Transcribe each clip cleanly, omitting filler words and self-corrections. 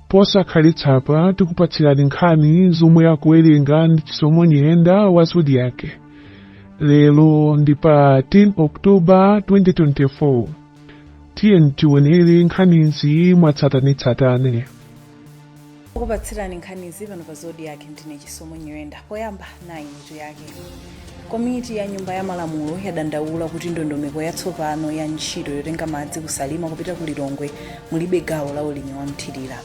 Posakhalitsa apa tikupatsirani nkhani zomwe akuwerenga ndi Chisomo Nyirenda wa Zodiak. Lero ndi pa 10 Oktoba 2024. Tiyeni tionere nkhanizi mwatsatanetsatane. Kupatsirani nkhanizi pano pa Zodiak ndine Chisomo Nyirenda. Poyamba nayi mitu yake. Komiti ya nyumba ya malamulo yadandaula kuti ndondomeko yatsopano ya ntchito yotenga madzi kusalima kupita ku Lilongwe mulibe gawo la ulimi wa mthirira.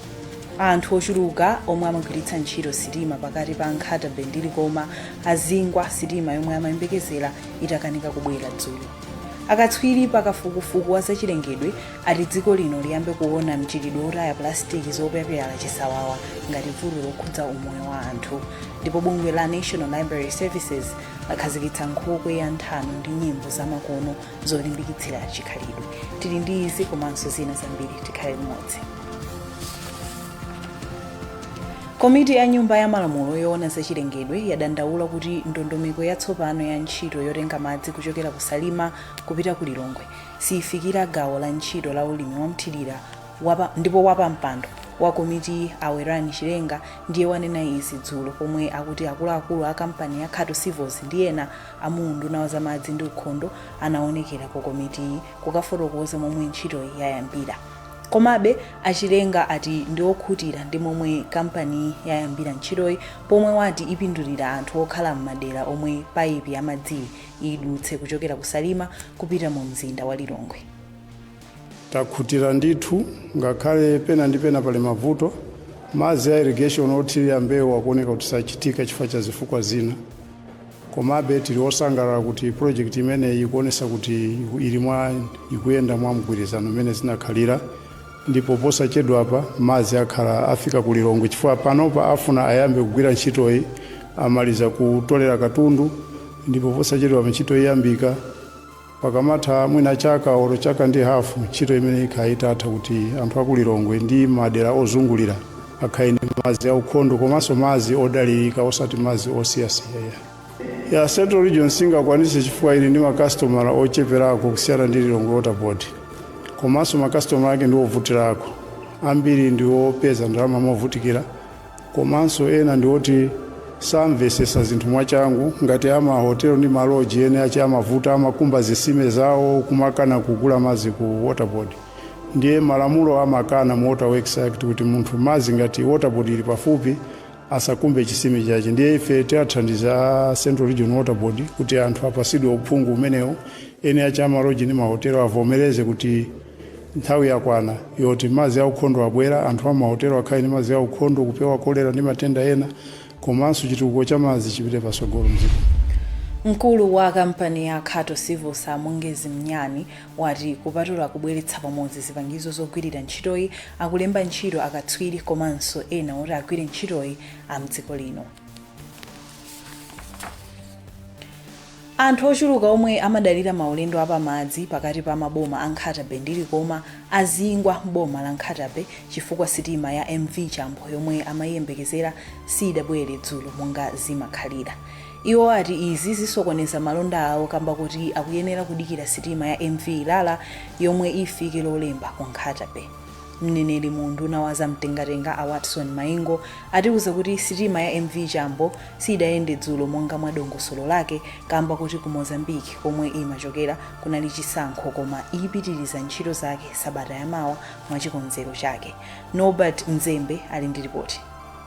Anthu ochuluka omwe amagwiritsa ntchito sitima pakati pa Nkhatabe ndi Likoma azingwa sitima yomwe amayembekezera itakanika kubwera dzulo. Akatswiri pakafukufuku wa zachilengedwe ati dziko lino liyambe kuona mchitidwe otaya plastiki zopepera chisawawa ngati vuto lokhudza umoyo wa anthu. Ndipo bungwe la National Library Services lakhazikitsa nkhokwe ya nthano ndi nyimbo zamakono zolimbikitsira chikhalidwe. Tili ndi izi komanso zina zambiri, tikhale limodzi. Komiti ya nyumba ya malamulo yoona zachilengedwe yadandaula kuti ndondomeko yatsopano ya ntchito yotenga madzi kuchokera kusalima kupita ku Lilongwe siyifikira gawo la ntchito la ulimi wa mthirira ndipo wapampando wa komiti Awerani Chilenga ndiye wanena izi dzulo pomwe akuti akuluakulu a kampani ya Khato Civils ndi ena aunduna wa zamadzi ndi ukhondo anaonekera ku komiti kukafotokoza momwe ntchito yayambira. Komabe Achilenga ati ndi okhutira ndi momwe kampani yayambira ntchitoyi pomwe wati ipindulira anthu okhala m'madera omwe paipi ya madzi idutse kuchokera kusalima kupita mu mzinda wa Lilongwe. Takhutira ndithu ngakhale pena ndi pena pali mavuto madzi a irrigation othirira mbewu akuoneka kuti sachitika chifukwa cha zifukwa zina. Komabe tili osangalala kuti project imeneyi ikuonesa kuti ikuyenda mwa mgwirizano umene zinakhalira. Ndipo posachedwa apa madzi akhala afika ku Lilongwe chifukwa panopa afuna ayambe kugwira ntchitoyi amaliza kutolera katundu. Ndipo posachedwa ntchito iyambika pakamatha mwina chaka oro chaka ndi hafu ntchito imene ikhayitatha kuti anthu aku Lilongwe ndi madera ozungulira akhale ndi madzi aukhondo komanso madzi odalirika osati madzi osiyasiya. Ya Central Region singakwanise chifukwa ili ndi makasitomala ocheperako kusiyana ndi Lilongwe Water Board. Komanso makasitomala ake ndi ovutirako ambiri ndi opeza ndalama movutikira komanso ena ndi oti samvesesa zinthu mwachangu ngati ama hotelo ndi maloji ene achi amavuta amakumba zisime zawo kumakana kugula madzi ku Water Board. Ndiye malamulo amakana mu Water Works Act kuti munthu madzi ngati Water Board ili pafupi asakumbe chisime chache. Ndiye ife tiyathandiza Central Region Water Board kuti anthu apasidwe uphungu umenewo ene achi amaloji ndi mahotelo avomereze kuti nthawi yakwana yoti madzi aukhondo abwera anthu amahotelo akhale ndi madzi aukhondo kupewa kolera ndi matenda ena komanso chitukuko cha madzi chipite patsogolo mdziko. Mkulu wa kampani ya Khato Civils Amungezi Mnyani wati kupatula kubweretsa pamodzi zipangizo zogwirira ntchitoyi akulemba ntchito akatswiri komanso ena oti agwire ntchitoyi amdziko lino. Anthu ochuluka omwe amadalira maulendo apamadzi pakati pa maboma a Nkhatabe ndi Likoma azingwa boma la Nkhatabe chifukwa sitima ya MV Chambo yomwe amayembekezera sidabwere dzulo monga zimakhalira. Iwo ati izi zisokoneza malonda awo kamba kuti akuyenera kudikira sitima ya MV Ilala yomwe ifike lolemba ku Nkhatabe. Mneneri munduna wa zamtengatenga a Watson Maingo atiuza kuti sitima ya MV Chambo sidayende dzulo monga mwa dongosolo lake kamba kuti ku Mozambique komwe imachokera kunali chisankho koma ipitiriza ntchito zake sabata yamawa mwa chikonzero chake. Norbert Mzembe ali ndi ripoti.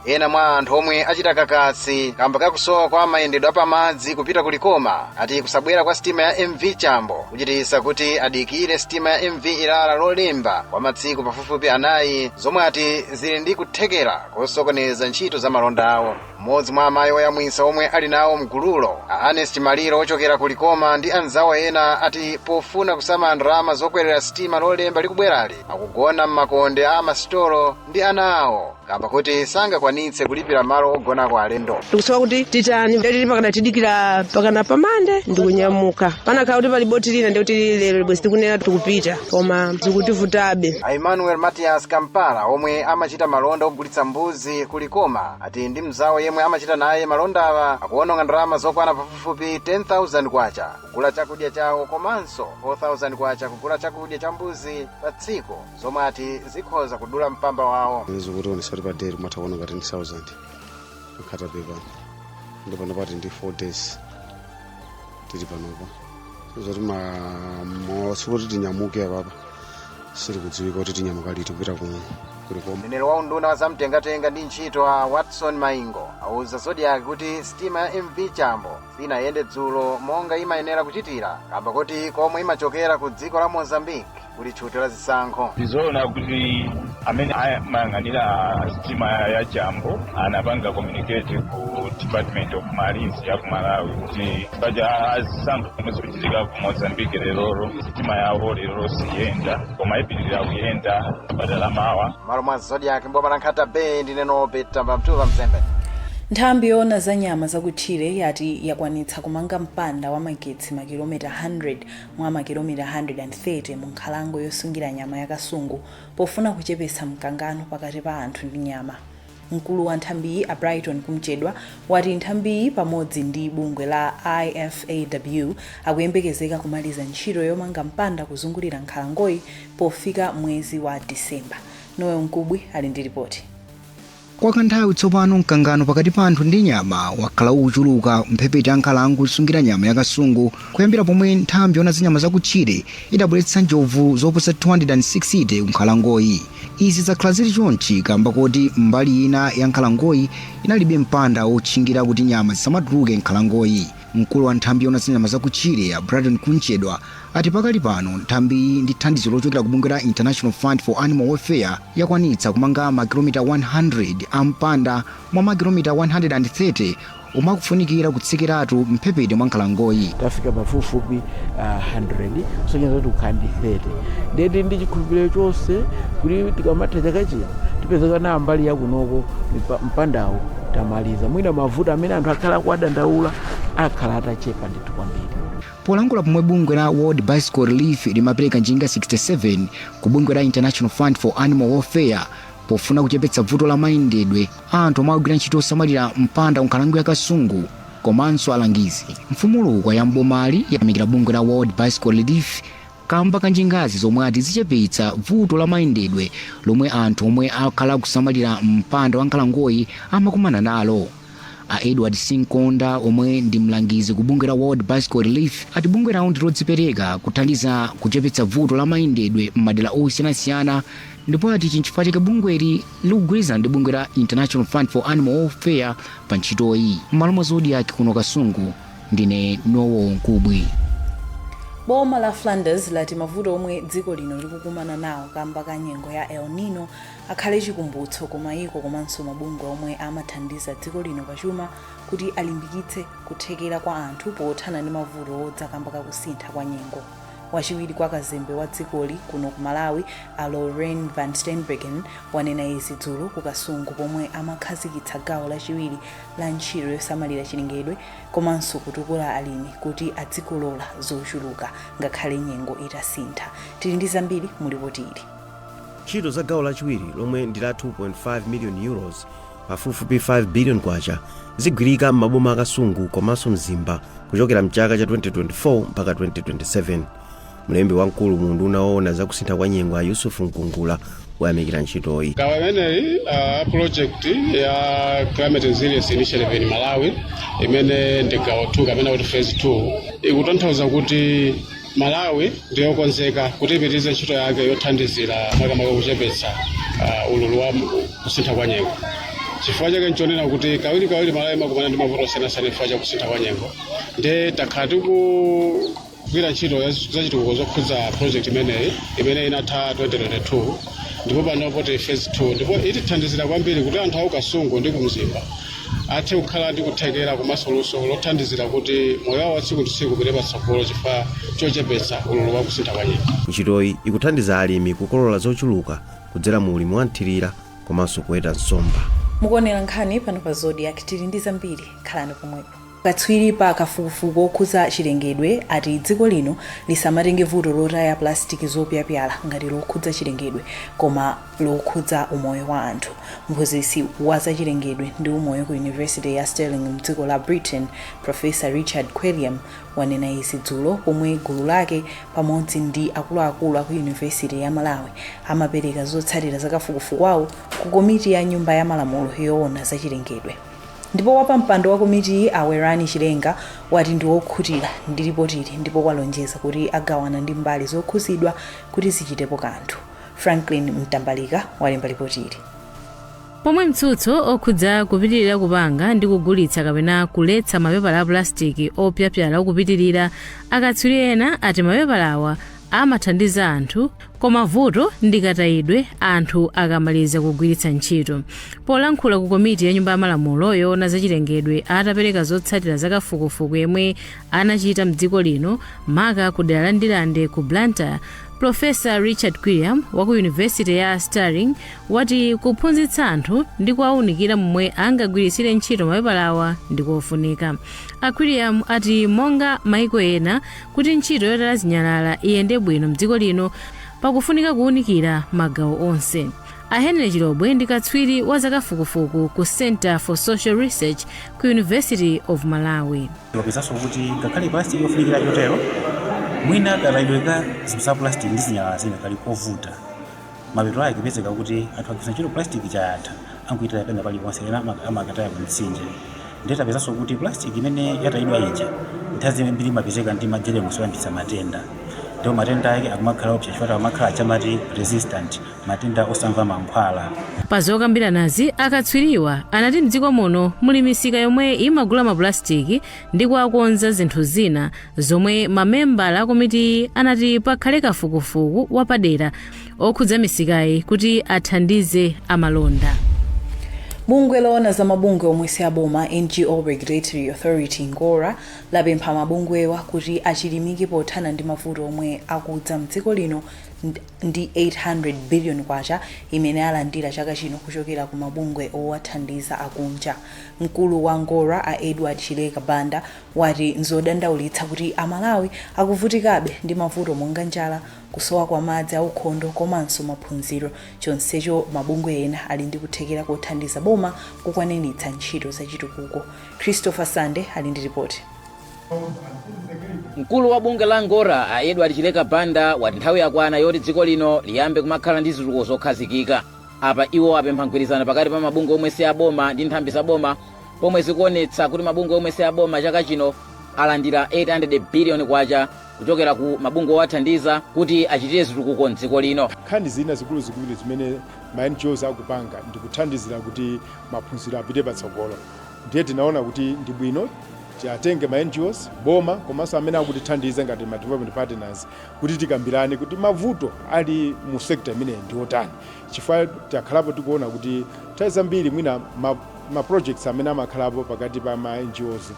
Ena mwa anthu omwe achita kakatsi kamba kakusowa kwa mayendedwe apamadzi kupita ku Likoma ati kusabwera kwa sitima ya MV Chambo kuchititsa kuti adikire sitima ya MV Ilala lolemba kwa masiku pafupifupi 4 zomwe ati zili ndi kuthekera kusokoneza ntchito za malonda awo. Mmodzi mwa amayi oyamwisa omwe ali nawo mgululo Ernest Maliro ochokera ku Likoma ndi anzawo ena ati pofuna kusama ndalama zokwerera sitima lolemba likubwerali akugona m'makonde a masitolo ndi ana awo kamba kuti sangakwanitse kulipira malo ogona kwa alendo. Tikusowa kuti titani ndeti pakana tidikira pakana pamande ndikunyamuka panakhala kuti pali boti lina ndi kuti lero bwezi tikunena tikupita koma zikutivutabe. Emmanuel Matias Kampala omwe amachita malonda ogulitsa mbuzi ku Likoma ati ndi mzawo yemwe yemwe amachita naye malondawa akuononga ndalama zokwana pafupifupi 10,000 kwacha kugula chakudya chawo komanso 4,000 kwacha kugula chakudya cha mbuzi pa tsiku zomwe ati zikhoza kudula mpamba wawo. Zokuti onesati pa deri matha kuona ngati ndi 1,000 nkhata pepani ndipo pano pati ndi 4 days tili panopa zoti masukuti tinyamuke apapa sili kudziwika kuti tinyamuka liti kupita kulikoma. Mneneri wa unduna wa zamtengatenga ndi ntchito wa Watson Maingo auza Zodiak kuti sitima ya MV Chambo sinayende dzulo monga imayenera kuchitira kamba kuti komwe imachokera ku dziko la Mozambique kuli tchuti la zisankho. Ndizoona kuti amene amayang'anira sitima ya Chambo anapanga communicate ku Department of Marines ya ku Malawi kuti paja zisankho zomwe zikuchitika ku Mozambique lero sitima yawo lero siyenda koma ipitirira kuyenda badala mawa. Malo mwa Zodiak mboma Nkhata Bay ndi neno Petamba Mtuva Mzembe. Nthambi yoona za nyama zakutchire yati yakwanitsa kumanga mpanda wa magetsi makilomita 100 mwa makilomita 130 mu nkhalango yosungira nyama ya kasungu pofuna kuchepetsa mkangano pakati pa anthu ndi nyama. Mkulu wa nthambiyi a Brighton Kumchedwa wati nthambiyi pamodzi ndi bungwe la IFAW akuyembekezeka kumaliza ntchito yomanga mpanda kuzungulira nkhalangoyi pofika mwezi wa Disemba. Nowe Mkubwi ali ndi ripoti. Kwa kanthawi tsopano mkangano pakati pa anthu ndi nyama wakhala ukuchuluka mphepete ya nkhalango yosungira nyama ya kasungu kuyambira pomwe nthambi yoona za nyama zakutchire idabweretsa njovu zoposa 260 ku nkhalangoyi. Izi zakhala zili chonchi kamba kuti mbali ina ya nkhalangoyi inalibe mpanda wotchingira kuti nyama zisamatuluke nkhalangoyi. Mkulu wa nthambi yoona za nyama zakutchire ya Brighton Kumchedwa ati pakali pano nthambi ndi thandizo lochokera ku bungwe la International Fund for Animal Welfare yakwanitsa kumanga makilomita 100 a mpanda mwa makilomita 130 omwe akufunikira kutsekeratu mphepete mwa nkhalangoyi. Tafika pafupifupi 100 kusonyeza kuti ukhandi 30 ndeti ndi chikhulupiriro chonse kuti tikamatha chaka chino tipezeka na mbali yakunoko mpandawo tamaliza mwina mavuto amene anthu akhala kuwadandaula akhala atachepa ndithu kwambiri. Polankhula pomwe bungwe la World Bicycle Relief limapereka njinga 67 ku bungwe la International Fund for Animal Welfare pofuna kuchepetsa vuto la mayendedwe anthu omwe akugwira ntchito yosamalira mpanda ku nkhalango ya kasungu komanso alangizi. Mfumulukwa ya mbomali yayamikira bungwe la World Bicycle Relief kamba kanjingazi zomwe ati zichepetsa vuto la mayendedwe lomwe anthu omwe akhala kusamalira mpanda wa nkhalangoyi amakumana nalo. A Edward Sinkonda omwe ndi mlangizi ku bungwe la World Bicycle Relief ati bungwe lawo ndi lodzipereka kuthandiza kuchepetsa vuto la mayendedwe m'madera osiyanasiyana ndipo ati chifukwa chake bungweli likugwirizana ndi bungwe la International Fund for Animal Welfare pa ntchitoyi. M'malo mwa Zodiak kuno Kasungu ndine Nowo Nkubwi. Boma la Flanders lati mavuto omwe dziko lino likukumana nawo kamba ka nyengo ya El Nino akhale chikumbutso ku mayiko komanso mabungwe omwe amathandiza dziko lino pachuma kuti alimbikitse kuthekera kwa anthu pothana ndi mavuto odza kamba ka kusintha kwa nyengo. Wachiwiri kwa kazembe wa dzikoli kuno ku Malawi a Lorraine van Steenbergen wanena izi dzulo ku Kasungu pomwe amakhazikitsa gawo lachiwiri la ntchito yosamalira chilengedwe komanso kutukula alimi kuti adzikolola zochuluka ngakhale nyengo itasintha. Tili ndi zambiri mu ripoti ili. Ntchito za gawo lachiwiri lomwe ndi la 2.5 million euros pafupifupi 5 billion kwacha zigwirika m'maboma a Kasungu komanso Mzimba kuchokera mchaka cha 2024 mpaka 2027. Mlembi wamkulu mu unduna woona za kusintha kwa nyengo Yusufu Nkungula wayamikira ntchitoyi. Gawo imeneyi project ya Climate Resilience Initiative in Malawi imene ndi gawo 2 kapena kuti phase 2 ikutanthauza kuti Malawi ndiyokonzeka kuti ipitirize ntchito yake yothandizira makamaka kuchepetsa ululu wa kusintha kwa nyengo. Chifukwa chake nchonena kuti kawiri Malawi makumana ndi mavuto osiyanasiyana chifukwa cha kusintha kwa nyengo. Nde takhala tikugwira ntchito zachitukuko zokhudza project imene inatha 2022 ndipo panopo ti phase 2 ndipo itithandizira kwambiri kuti anthu aku Kasungu ndi ku Mzimba athe kukhala ndi kuthekera kumasoluso lothandizira kuti moyo wawo tsiku ndi tsiku upite patsogolo chifukwa chochepetsa ululu wa kusintha kwa nyengo. Ntchitoyi ikuthandiza alimi kukolola zochuluka kudzera mu ulimi wa nthirira komanso kuweta nsomba. Mukuonera nkhani pano pa Zodiak tili ndi zambiri, khalani pomwepo. katswiri pa kafukufuku okhuza chilengedwe ati dziko lino lisamatenge vuto lotaya plastiki zopyapyala ngati lokhudza chilengedwe koma lokhudza umoyo wa anthu. Mphunzitsi wa za chilengedwe ndi umoyo ku University ya Stirling mdziko la Britain, Professor Richard Chakwera wanena izi dzulo pomwe gulu lake pamodzi ndi akuluakulu aku University ya Malawi amapereka zotsatira za kafukufuku awo ku komiti ya nyumba ya malamulo yoona za chilengedwe. Ndipo wapa mpando wa komiti Awerani Chilenga wati ndi wokhutira ndi ripotili ndipo walonjeza kuti agawana ndi mbali zokhuzidwa kuti zichitepo kanthu. Franklin Mtambalika walemba ripotili. Pomwe mtsutso okhudza kupitirira kupanga ndi kugulitsa kapena kuletsa mapepala a plastiki opyapyala okupitirira, akatswiri ena ati mapepalawa amathandiza anthu koma vuto ndikatayidwe anthu akamaliza kugwiritsa ntchito. Polankhula ku komiti ya nyumba ya malamulo yoona za chilengedwe atapereka zotsatira za kafukufuku yemwe anachita mdziko lino maka ku dera la Ndilande ku Blantyre, Professor Richard Chakwera wa ku University ya Stirling wati kuphunzitsa anthu ndi kuwaunikira momwe angagwiritsire ntchito mapepalawa ndi kofunika. Chakwera ati monga maiko ena kuti ntchito yotala zinyalala iyende bwino mdziko lino pakufunika kuwunikira magawo onse. Henry Chilobwe ndi katswiri wa zakafukufuku ku Center for Social Research ku University of Malawi. Wapezaso kuti ngakhale plastiki yofunikira chotero mwina katayidweka za plastiki ndi zinyalala zina kali kovuta. Mapeto ake kupezeka kuti anthu agwiritsa ntchito plastiki chayatha ankuitira pena paliponse ena amakataya ku mtsinje. Ndeta pezaso kuti plastiki imene yatayidwa ija nthawi zambiri imapezeka ndi majeremusi oyambitsa matenda. Ndipo matenda ake akumakhala opsa chifukwa amakhala chamati resistant, matenda osamva mankhwala. Pa zokambiranazi akatswiriwa anati mdziko muno muli misika yomwe imagula maplastiki ndi kuwakonza zinthu zina zomwe mamembala a komiti anati pakhale kafukufuku wapadera okhudza misikayi kuti athandize amalonda. Bungwe loona za mabungwe omwe si aboma NGO Regulatory Authority Ngora lapempha mabungwewa kuti achilimike pothana ndi mavuto omwe akudza mdziko lino ndi 800 billion kwacha imene alandira chaka chino kuchokera ku mabungwe owathandiza akunja. Mkulu wa Ngora a Edward Chileka Banda wati nzodandaulitsa kuti amalawi akuvutikabe ndi mavuto monga njala, kusowa kwa madzi aukhondo komanso maphunziro. Chonsecho mabungwe ena ali ndi kuthekera kothandiza boma kukwanitsa ntchito za chitukuko. Christopher Sande ali ndi ripoti. Mkulu wa bunge la Ngora a Edward Chileka Banda wati nthawi yakwana yoti dziko lino liyambe kumakhala ndi zitukuko zokhazikika. Apa iwo apempha mgwirizano pakati pa mabungwe omwe si aboma ndi nthambi za boma pomwe zikuonetsa kuti mabungwe omwe si aboma chaka chino alandira 800 billion kwacha kuchokera ku mabungwe owathandiza kuti achitire zitukuko mdziko lino. Nkhani zina zikuluzikulu zimene ma NGOs akupanga ndi kuthandizira kuti maphunziro apite patsogolo. Ndiye tinaona kuti ndi bwino tiatenge ma NGOs, boma komanso amene akutithandiza ngati ma development partners kuti tikambirane kuti mavuto ali mu sector imene ndi otani. Chifukwa takhalapo tikuona kuti nthawi zambiri mwina ma projects amene amakhalapo pakati pa ma NGOs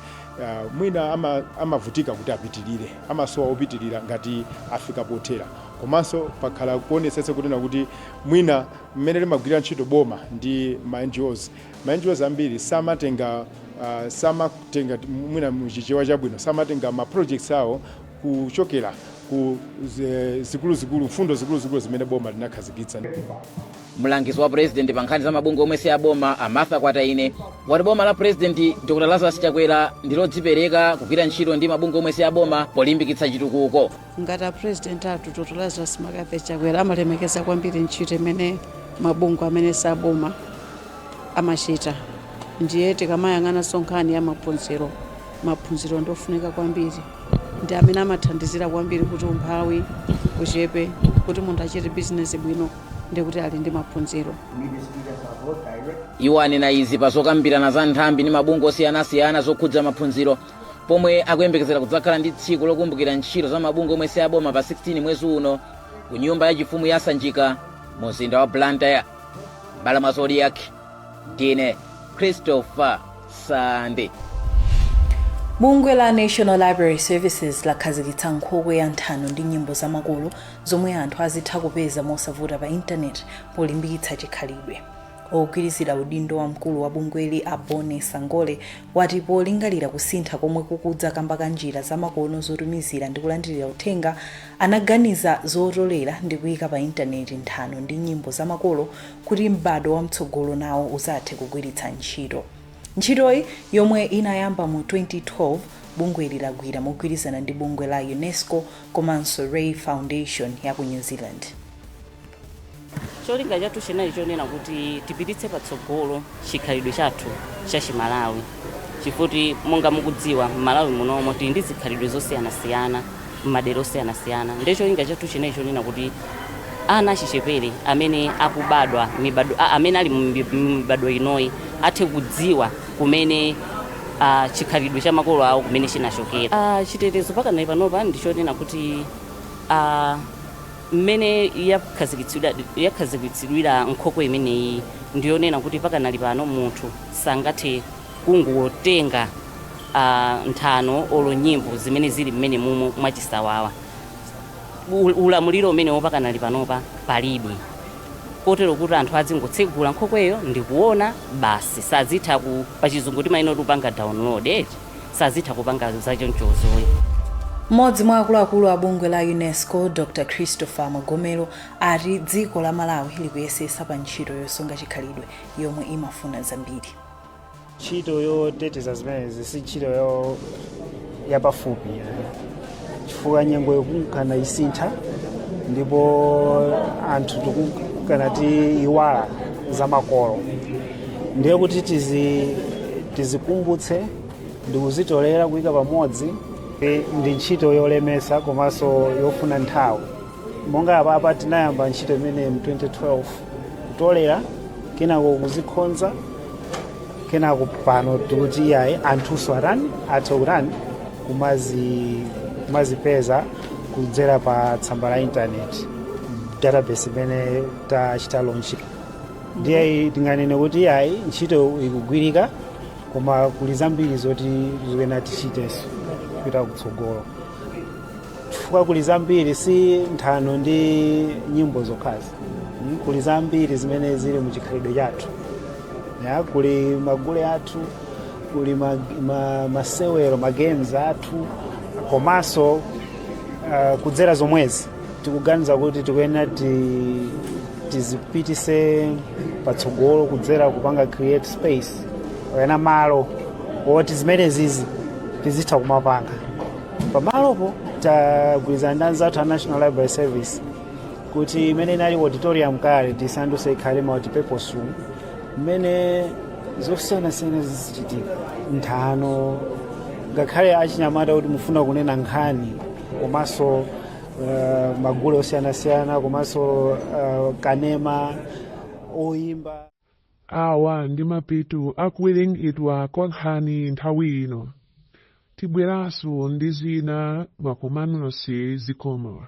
mwina amavutika kuti apitirire, amasowa opitirira ngati afika pothera. Komanso pakhala kuonetsetsa kuti kuti mwina mmene limagwirira ntchito boma ndi ma NGOs ambiri samatenga mwina muchichewa chabwino, samatenga ma projects awo kuchokera ku zikuluzikulu, mfundo zikuluzikulu zimene boma linakhazikitsa. Mlangizi wa president pa nkhani za mabungwe omwe si aboma Amartha Kwataine wati boma la president Dr. Lazarus Chakwera ndilodzipereka kugwira ntchito ndi mabungwe omwe si aboma polimbikitsa chitukuko. Ngati president athu Dr. Lazarus Chakwera amalemekeza kwambiri ntchito imene mabungwe amene si aboma amachita. Ndiye tikamayang'ana nkhani ya maphunziro ndofunika kwambiri, ndi amene amathandizira kwambiri kuti umphawi uchepe, kuti munthu achite business bwino ndi kuti ali ndi maphunziro. Iwo anena izi pa zokambirana za nthambi ndi mabungwe osiyanasiyana zokhudza maphunziro pomwe akuyembekezera kudzakhala ndi tsiku lokumbukira ntchito za mabungwe omwe si aboma pa 16 mwezi uno ku nyumba ya chifumu ya Sanjika mu mzinda wa Blantyre. Mbala mwa Zodiak, ndine Christopher Sande. Bungwe la National Library Services lakhazikitsa nkhokwe ya nthano ndi nyimbo zamakolo zomwe anthu azitha kupeza mosavuta pa internet polimbikitsa chikhalidwe. ogwirizira udindo wa mkulu wa bungweli a Bon Sangole wati polingalira kusintha komwe kukudza kamba ka njira zamakono zotumizira ndi kulandirira uthenga, anaganiza zotolera ndi kuyika pa intaneti nthano ndi nyimbo zamakolo kuti m'bado wa mtsogolo nawo uzathe kugwiritsa ntchito. Ntchitoyi yomwe inayamba mu 2012 bungweli lagwira mogwirizana ndi bungwe la UNESCO komanso Ray Foundation ya ku New Zealand. Cholinga chathu chinali chonena kuti tipititse patsogolo chikhalidwe chathu cha Malawi, chifukwa monga mukudziwa Malawi munomo tili ndi zikhalidwe zosiyanasiyana m'madera osiyanasiyana. Ndiye cholinga chathu chinali chonena kuti ana achichepere amene akubadwa amene ali m'mibado inoyi athe kudziwa kumene chikhalidwe cha makolo awo kumene chinachokera. Chitetezo pakana panopa ndichonena kuti mmene yakhazikitsidwira nkhokwe imeneyi ndiyonena kuti pakanali pano munthu sangathe kungotenga nthano olo nyimbo zimene zili mmene mumo mwachisawawa. Ulamuliro umenewo pakanali panopa palibe, kotero kuti anthu azingotsegula nkhokweyo ndi kuona basi, sazitha pachizungu timayina kupanga download, sazitha kupanga zachonchozoyi. Mmodzi mwa akuluakulu a bungwe la UNESCO Dr. Christopher Magomero ati dziko la Malawi likuyesesa pa ntchito yosunga chikhalidwe yomwe imafuna zambiri. Ntchito yoteteza zimenezi si ntchito yapafupi, chifukwa nyengo yokukana isintha ndipo anthu tikukanati iwala zamakolo. Ndiye kuti tizikumbutse ndi kuzitolera kuyika pamodzi. Ndi ntchito yolemesa komanso yofuna nthawi. Monga apa tinayamba ntchito imene mu 2012 kutolera, kenako kuzikhonza, kenako pano tikuti iyayi anthuso athe kutani kumazipeza kudzera pa tsamba la intaneti, database imene tachita launch. Ndiye tinganene kuti iyayi ntchito ikugwirika, koma kuli zambiri zoti zikuyenera tichiteso kupita kutsogolo. Chifukwa kuli zambiri si nthano ndi nyimbo zokhazi, kuli zambiri zimene zili mu chikhalidwe chathu. Kuli magule athu, kuli masewero, magames athu, komanso kudzera zomwezi tikuganiza kuti tikuyenera tizipitise patsogolo kudzera kupanga create space oyena malo oti zimene zizi tizitha kumapanga. Pamalopo tagwirizana ndi anzathu a National Library Service kuti imene inali auditorium kale tisanduse ikhale multipurpose room imene zosiyanasiyana zizichitika, nthano ngakhale achinyamata kuti mufuna kunena nkhani, komanso magule osiyanasiyana, komanso kanema oyimba. Awa ndi mapeto akuwerengedwa kwa nkhani nthawi ino. Tibweranso ndi zina makomanonse zikomo.